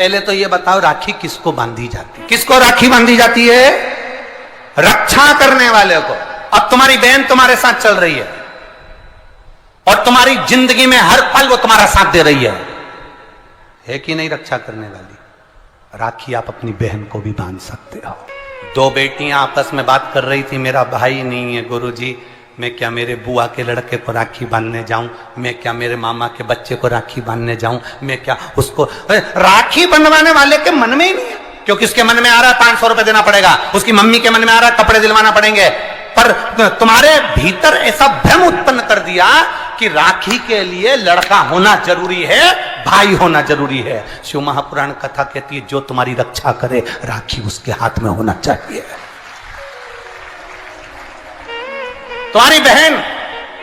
पहले तो ये बताओ राखी किसको बांधी जाती है? किसको राखी बांधी जाती है? रक्षा करने वाले को। अब तुम्हारी बहन तुम्हारे साथ चल रही है और तुम्हारी जिंदगी में हर पल वो तुम्हारा साथ दे रही है कि नहीं? रक्षा करने वाली राखी आप अपनी बहन को भी बांध सकते हो। दो बेटियां आपस में बात कर रही थी, मेरा भाई नहीं है गुरुजी, मैं क्या मेरे बुआ के लड़के को राखी बांधने जाऊं? मैं क्या मेरे मामा के बच्चे को राखी बांधने जाऊं? मैं क्या उसको राखी बंधवाने वाले के मन में ही नहीं है, क्योंकि उसके मन में आ रहा है 500 रुपए देना पड़ेगा, उसकी मम्मी के मन में आ रहा है कपड़े दिलवाना पड़ेंगे। पर तुम्हारे भीतर ऐसा भ्रम उत्पन्न कर दिया कि राखी के लिए लड़का होना जरूरी है, भाई होना जरूरी है। शिव महापुराण कथा कहती है जो तुम्हारी रक्षा करे राखी उसके हाथ में होना चाहिए। तुम्हारी बहन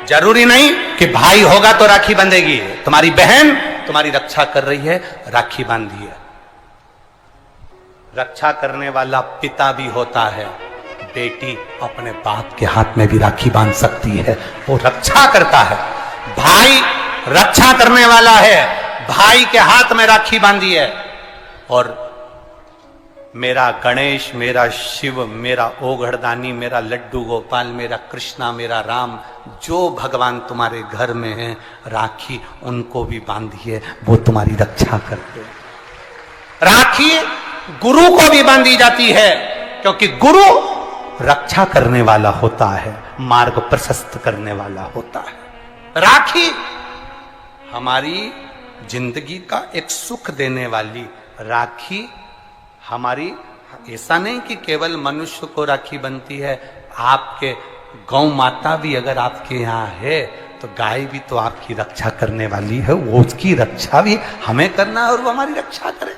जरूरी नहीं कि भाई होगा तो राखी बंधेगी, तुम्हारी बहन तुम्हारी रक्षा कर रही है, राखी बांधी है। रक्षा करने वाला पिता भी होता है, बेटी अपने बाप के हाथ में भी राखी बांध सकती है, वो रक्षा करता है। भाई रक्षा करने वाला है, भाई के हाथ में राखी बांधी है। और मेरा गणेश, मेरा शिव, मेरा ओघड़दानी, मेरा लड्डू गोपाल, मेरा कृष्णा, मेरा राम, जो भगवान तुम्हारे घर में है, राखी उनको भी बांधिए, वो तुम्हारी रक्षा करते हैं। राखी गुरु को भी बांधी जाती है, क्योंकि गुरु रक्षा करने वाला होता है, मार्ग प्रशस्त करने वाला होता है। राखी हमारी जिंदगी का एक सुख देने वाली, राखी हमारी, ऐसा नहीं कि केवल मनुष्य को राखी बनती है, आपके गौ माता भी अगर आपके यहाँ है तो गाय भी तो आपकी रक्षा करने वाली है, वो उसकी रक्षा भी हमें करना है और वो हमारी रक्षा करे।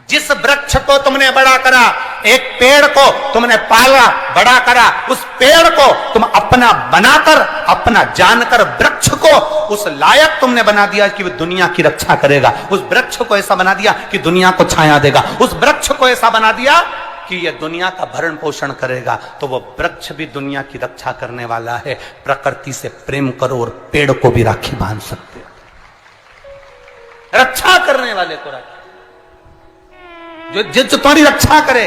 जिस वृक्ष को तुमने बड़ा करा, एक पेड़ को तुमने पाला बड़ा करा, उस पेड़ को तुम अपना बनाकर, अपना जानकर वृक्ष को उस लायक तुमने बना दिया कि वो दुनिया की रक्षा करेगा। उस वृक्ष को ऐसा बना दिया कि दुनिया को छाया देगा। उस वृक्ष को ऐसा बना दिया कि यह दुनिया का भरण पोषण करेगा। तो वो वृक्ष भी दुनिया की रक्षा करने वाला है। प्रकृति से प्रेम करो और पेड़ को भी राखी बांध सकते हो, रक्षा करने वाले को राखी, जो तुम्हारी रक्षा करे।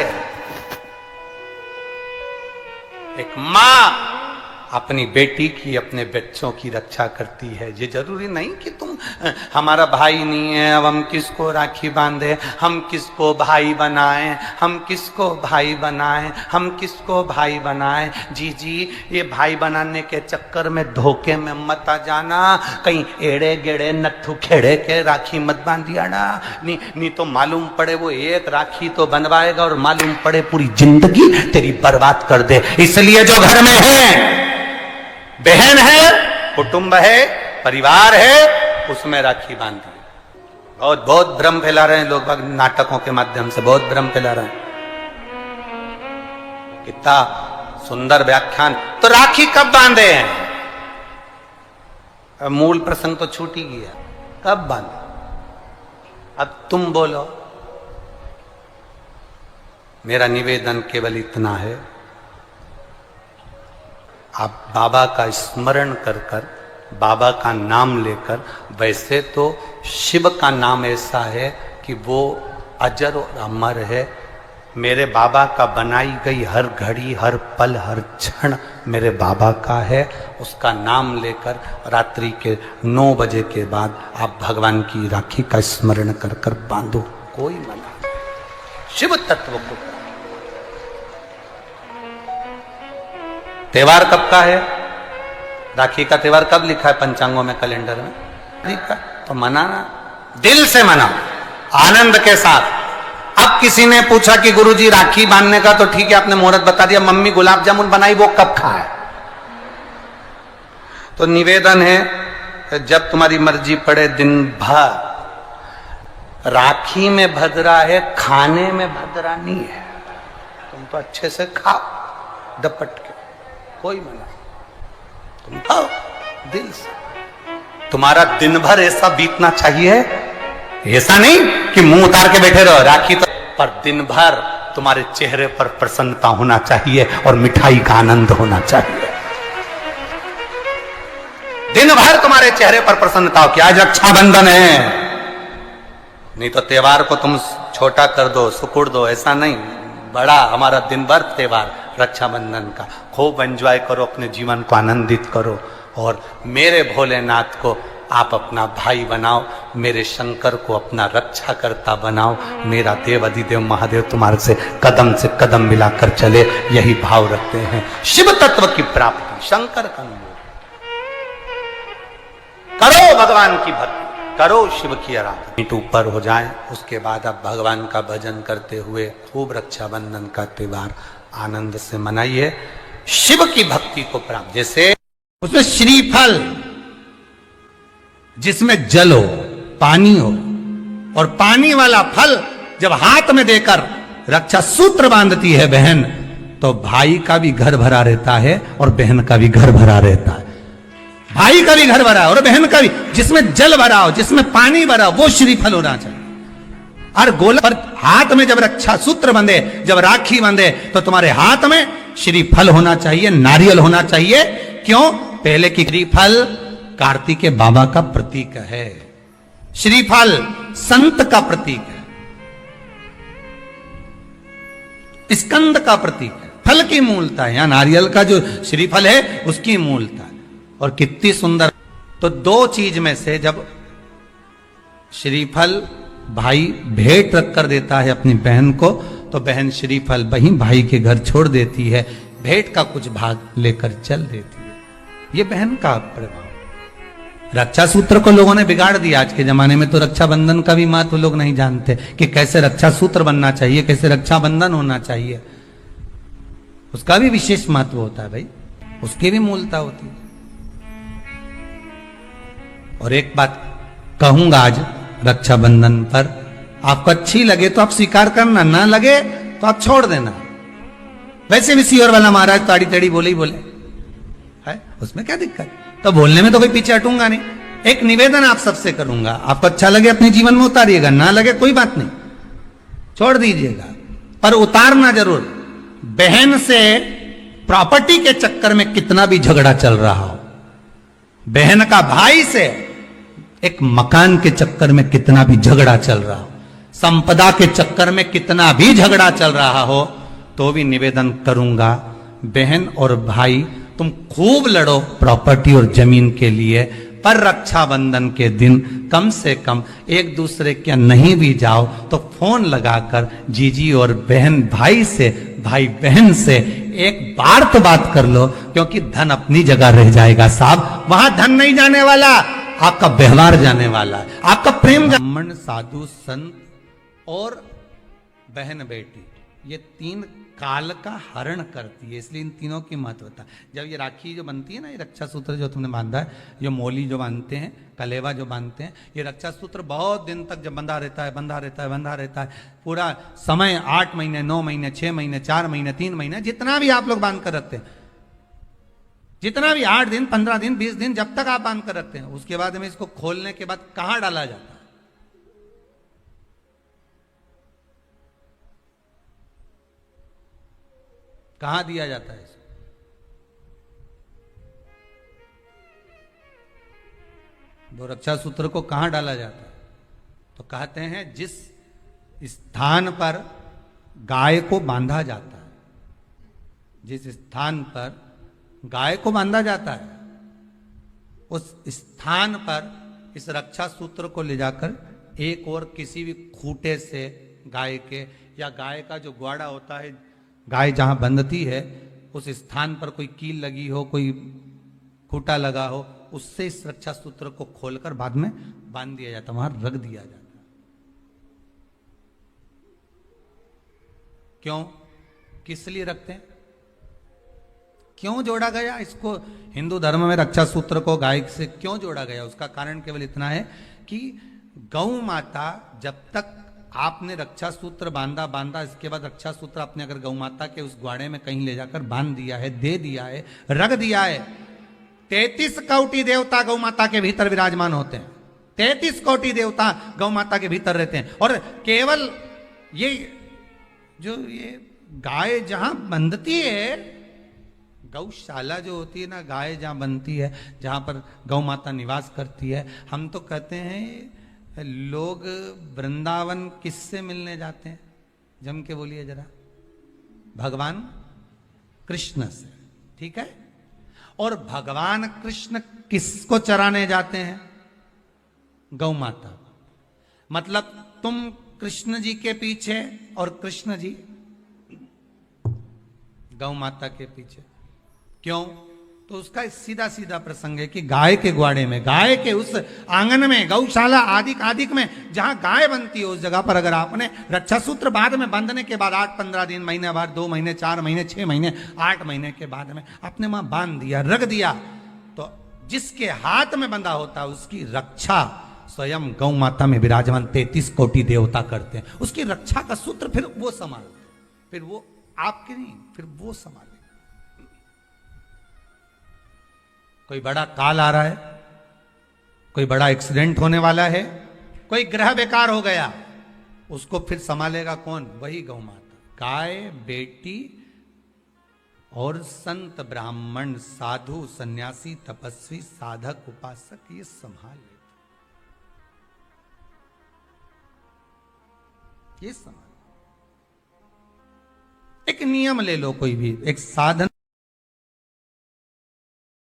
एक मां अपनी बेटी की, अपने बच्चों की रक्षा करती है। ये जरूरी नहीं कि तुम हमारा भाई नहीं है, अब हम किसको राखी बांधे, हम किसको भाई बनाएं, हम किसको भाई बनाएं, हम किसको भाई बनाएं। जी ये भाई बनाने के चक्कर में धोखे में मत आ जाना, कहीं एड़े गेड़े नट्ठू खेड़े के राखी मत बांधिया ना, नहीं तो मालूम पड़े वो एक राखी तो बनवाएगा और मालूम पड़े पूरी जिंदगी तेरी बर्बाद कर दे। इसलिए जो घर में है, बहन है, कुटुंब है, परिवार है, उसमें राखी बांधी। बहुत भ्रम फैला रहे हैं लोग, नाटकों के माध्यम से बहुत भ्रम फैला रहे हैं। कितना सुंदर व्याख्यान। तो राखी कब बांधे हैं? मूल प्रसंग तो छूट ही गया, कब बांधे? अब तुम बोलो। मेरा निवेदन केवल इतना है, आप बाबा का स्मरण कर कर, बाबा का नाम लेकर, वैसे तो शिव का नाम ऐसा है कि वो अजर और अमर है। मेरे बाबा का बनाई गई हर घड़ी, हर पल, हर क्षण मेरे बाबा का है। उसका नाम लेकर रात्रि के 9 बजे के बाद आप भगवान की राखी का स्मरण कर कर बांधो, कोई मना नहीं। शिव तत्व को। त्योहार कब का है? राखी का त्योहार कब लिखा है पंचांगों में, कैलेंडर में? लिखा तो मनाना, दिल से मनाओ, आनंद के साथ। अब किसी ने पूछा कि गुरुजी राखी बांधने का तो ठीक है, आपने मुहूर्त बता दिया, मम्मी गुलाब जामुन बनाई, वो कब खाए? तो निवेदन है, जब तुम्हारी मर्जी पड़े दिन भर। राखी में भद्रा है, खाने में भद्रा नहीं है। तुम तो अच्छे से खाओ डपट के, कोई मना, तुम खाओ दिल से। तुम्हारा दिन भर ऐसा बीतना चाहिए, ऐसा नहीं कि मुंह उतार के बैठे रहो राखी तो, पर दिन भर तुम्हारे चेहरे पर प्रसन्नता होना चाहिए और मिठाई का आनंद होना चाहिए। दिन भर तुम्हारे चेहरे पर प्रसन्नता हो कि आज रक्षाबंधन है, नहीं तो त्योहार को तुम छोटा कर दो, सुकुड़ दो, ऐसा नहीं। बड़ा हमारा दिन भर त्योहार रक्षाबंधन का, खूब एंजॉय करो, अपने जीवन को आनंदित करो। और मेरे भोलेनाथ को आप अपना भाई बनाओ, मेरे शंकर को अपना रक्षा करता बनाओ। मेरा देव अधिदेव महादेव तुम्हारे से कदम मिलाकर चले, यही भाव रखते हैं। शिव तत्व की प्राप्ति, शंकर का अनुभव करो, भगवान की भक्ति करो, शिव की आराधना। ईंट ऊपर हो जाए, उसके बाद आप भगवान का भजन करते हुए खूब रक्षाबंधन का त्योहार आनंद से मनाइए। शिव की भक्ति को प्राप्त, जैसे उसमें श्रीफल, जिसमें जल हो, पानी हो, और पानी वाला फल जब हाथ में देकर रक्षा सूत्र बांधती है बहन, तो भाई का भी घर भरा रहता है और बहन का भी घर भरा रहता है। भाई का भी घर भरा और बहन का भी, जिसमें जल भरा हो, जिसमें पानी भरा हो, वो श्रीफल होना चाहिए। और गोला पर हाथ में जब रक्षा सूत्र बंधे, जब राखी बंधे, तो तुम्हारे हाथ में श्रीफल होना चाहिए, नारियल होना चाहिए। क्यों? पहले की श्रीफल कार्तिकेय बाबा का प्रतीक है, श्रीफल संत का प्रतीक है, स्कंद का प्रतीक है, फल की मूलता है। यहां नारियल का जो श्रीफल है उसकी मूलता है। और कितनी सुंदर। तो दो चीज में से जब श्रीफल भाई भेंट रख कर देता है अपनी बहन को, तो बहन श्रीफल वहीं भाई के घर छोड़ देती है, भेंट का कुछ भाग लेकर चल देती है। ये बहन का प्रभाव। रक्षा सूत्र को लोगों ने बिगाड़ दिया। आज के जमाने में तो रक्षाबंधन का भी महत्व लोग नहीं जानते कि कैसे रक्षा सूत्र बनना चाहिए, कैसे रक्षाबंधन होना चाहिए। उसका भी विशेष महत्व होता है भाई, उसकी भी मूलता होती है। और एक बात कहूंगा आज रक्षाबंधन पर, आपको अच्छी लगे तो आप स्वीकार करना, ना लगे तो आप छोड़ देना। वैसे भी सीवर वाला महाराज ताड़ी तड़ी बोले ही बोले है, उसमें क्या दिक्कत? तो बोलने में तो कोई पीछे हटूंगा नहीं। एक निवेदन आप सबसे करूंगा, आपको अच्छा लगे अपने जीवन में उतारिएगा, ना लगे कोई बात नहीं, छोड़ दीजिएगा, पर उतारना जरूर। बहन से प्रॉपर्टी के चक्कर में कितना भी झगड़ा चल रहा हो, बहन का भाई से एक मकान के चक्कर में कितना भी झगड़ा चल रहा हो, संपदा के चक्कर में कितना भी झगड़ा चल रहा हो, तो भी निवेदन करूंगा, बहन और भाई तुम खूब लड़ो प्रॉपर्टी और जमीन के लिए, पर रक्षाबंधन के दिन कम से कम एक दूसरे के नहीं भी जाओ तो फोन लगाकर जीजी और बहन भाई से, भाई बहन से एक बार तो बात कर लो, क्योंकि धन अपनी जगह रह जाएगा साहब, वहां धन नहीं जाने वाला, आपका व्यवहार जाने वाला है, आपका प्रेम। ब्राह्मण, साधु, संत और बहन बेटी, ये तीन काल का हरण करती है, इसलिए इन तीनों की महत्वता। जब ये राखी जो बनती है ना, ये रक्षा सूत्र जो तुमने बांधा है, जो मोली जो बांधते हैं, कलेवा जो बांधते हैं, ये रक्षा सूत्र बहुत दिन तक जब बंधा रहता है, बंधा रहता है, बंधा रहता है, पूरा समय 8 महीने, 9 महीने, 6 महीने, 4 महीने, 3 महीने, जितना भी आप लोग बांध कर रखते हैं, जितना भी 8 दिन, 15 दिन, 20 दिन, जब तक आप बांध कर रखते हैं, उसके बाद में इसको खोलने के बाद कहां डाला जाता है? कहां दिया जाता है इसको? वो रक्षा सूत्र को कहां डाला जाता है? तो कहते हैं जिस स्थान पर गाय को बांधा जाता है, जिस स्थान पर गाय को बांधा जाता है, उस स्थान पर इस रक्षा सूत्र को ले जाकर एक और किसी भी खूंटे से गाय के, या गाय का जो ग्वाड़ा होता है, गाय जहां बंधती है, उस स्थान पर कोई कील लगी हो, कोई खूंटा लगा हो, उससे इस रक्षा सूत्र को खोलकर बाद में बांध दिया जाता, वहां रख दिया जाता। क्यों? किस लिए रखते हैं? क्यों जोड़ा गया इसको? हिंदू धर्म में रक्षा सूत्र को गाय से क्यों जोड़ा गया? उसका कारण केवल इतना है कि गौ माता, जब तक आपने रक्षा सूत्र बांधा, इसके बाद रक्षा सूत्र आपने अगर गौ माता के उस ग्वाड़े में कहीं ले जाकर बांध दिया है, दे दिया है, रख दिया है, 33 कोटि देवता गौ माता के भीतर विराजमान होते हैं, 33 कोटि देवता गौ माता के भीतर रहते हैं। और केवल ये जो ये गाय जहां बंधती है, गौशाला जो होती है ना, गाय जहां बनती है, जहां पर गौ माता निवास करती है, हम तो कहते हैं लोग वृंदावन किससे मिलने जाते हैं? जम के बोलिए जरा। भगवान कृष्ण से, ठीक है। और भगवान कृष्ण किसको चराने जाते हैं? गौ माता। मतलब तुम कृष्ण जी के पीछे और कृष्ण जी गौ माता के पीछे। क्यों? तो उसका सीधा सीधा प्रसंग है कि गाय के ग्वाड़े में, गाय के उस आंगन में, गौशाला आदिक में जहां गाय बनती है, उस जगह पर अगर आपने रक्षा सूत्र बाद में बंधने के बाद 8-15 दिन, महीने बाद, 2 महीने, 4 महीने, 6 महीने, 8 महीने के बाद में आपने वहां बांध दिया, रख दिया, तो जिसके हाथ में बंधा होता है उसकी रक्षा स्वयं गौ माता में विराजमान 33 कोटि देवता करते हैं। उसकी रक्षा का सूत्र फिर वो संभालते, फिर वो आपके नहीं, फिर वो संभाले। कोई बड़ा काल आ रहा है, कोई बड़ा एक्सीडेंट होने वाला है, कोई ग्रह बेकार हो गया, उसको फिर संभालेगा कौन? वही गौ माता। गाय, बेटी और संत, ब्राह्मण, साधु, सन्यासी, तपस्वी, साधक, उपासक ये संभाल लेते, ये संभाल। एक नियम ले लो, कोई भी एक साधन